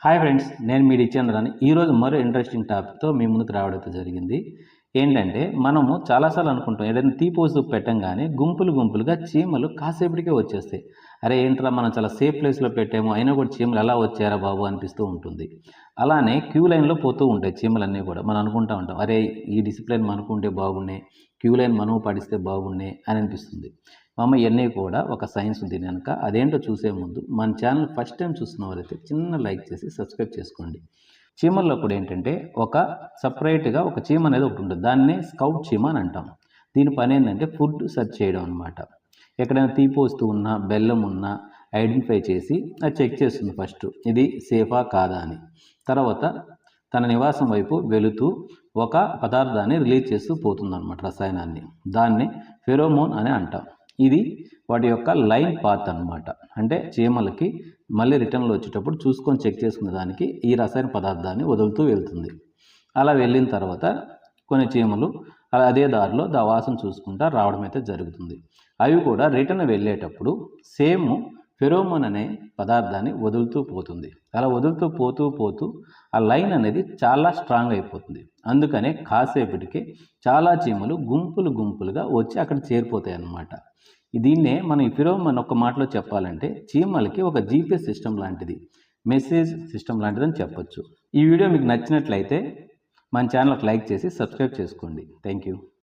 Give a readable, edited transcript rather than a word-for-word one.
Hi friends, నేను మీ చంద్రాని. ఈరోజు మరో ఇంట్రెస్టింగ్ టాపిక్తో మీ ముందుకు రావడం జరిగింది. ఏంటంటే మనము చాలాసార్లు అనుకుంటాం, ఏదైనా తీపోసు పెట్టంగానే గుంపులు గుంపులుగా చీమలు కాసేపటికే వచ్చేస్తాయి. అరే ఏంట్రా, మనం చాలా సేఫ్ ప్లేస్లో పెట్టాము, అయినా కూడా చీమలు ఎలా వచ్చారా బాబు అనిపిస్తూ ఉంటుంది. అలానే క్యూ లైన్లో పోతూ ఉంటాయి చీమలన్నీ కూడా. మనం అనుకుంటూ ఉంటాం, అరే ఈ డిసిప్లిన్ మనకుంటే బాగున్నాయి, క్యూ లైన్ మనము పాటిస్తే బాగున్నాయి అని అనిపిస్తుంది. ఇవన్నీ కూడా ఒక సైన్స్ ఉంది కనుక అదేంటో చూసే ముందు మన ఛానల్ ఫస్ట్ టైం చూస్తున్న వారైతే చిన్న లైక్ చేసి సబ్స్క్రైబ్ చేసుకోండి. చీమల్లో కూడా ఏంటంటే ఒక సపరేట్గా ఒక చీమ అనేది ఒకటి ఉంటుంది. దాన్ని స్కౌట్ చీమ అని అంటాం. దీని పని ఏంటంటే ఫుడ్ సెర్చ్ చేయడం అనమాట. ఎక్కడైనా తీపి వస్తువు ఉన్నా, బెల్లం ఉన్నా ఐడెంటిఫై చేసి అది చెక్ చేస్తుంది. ఫస్ట్ ఇది సేఫా కాదా అని. తర్వాత తన నివాసం వైపు వెళుతూ ఒక పదార్థాన్ని రిలీజ్ చేస్తూ పోతుందన్నమాట, రసాయనాన్ని. దాన్ని ఫెరోమోన్ అని అంటాం. ఇది వాటి యొక్క లైన్ పాత్ అనమాట. అంటే చీమలకి మళ్ళీ రిటర్న్లో వచ్చేటప్పుడు చూసుకొని చెక్ చేసుకునే దానికి ఈ రసాయన పదార్థాన్ని వదులుతూ వెళ్తుంది. అలా వెళ్ళిన తర్వాత కొన్ని చీమలు అదే దారిలో వాసన చూసుకుంటా రావడం అయితే జరుగుతుంది. అవి కూడా రిటర్న్ వెళ్ళేటప్పుడు సేమ్ ఫెరోమోన్ అనే పదార్థాన్ని వదులుతూ పోతుంది. అలా వదులుతూ పోతూ పోతూ ఆ లైన్ అనేది చాలా స్ట్రాంగ్ అయిపోతుంది. అందుకనే కాసేపటికి చాలా చీమలు గుంపులు గుంపులుగా వచ్చి అక్కడ చేరిపోతాయి అన్నమాట. దీన్నే మనం ఈ ఫిరోమోన్ ఒక మాటలో చెప్పాలంటే చీమలకి ఒక జీపీఎస్ సిస్టమ్ లాంటిది, మెసేజ్ సిస్టమ్ లాంటిదని చెప్పొచ్చు. ఈ వీడియో మీకు నచ్చినట్లయితే మన ఛానల్కి లైక్ చేసి సబ్స్క్రైబ్ చేసుకోండి. Thank you.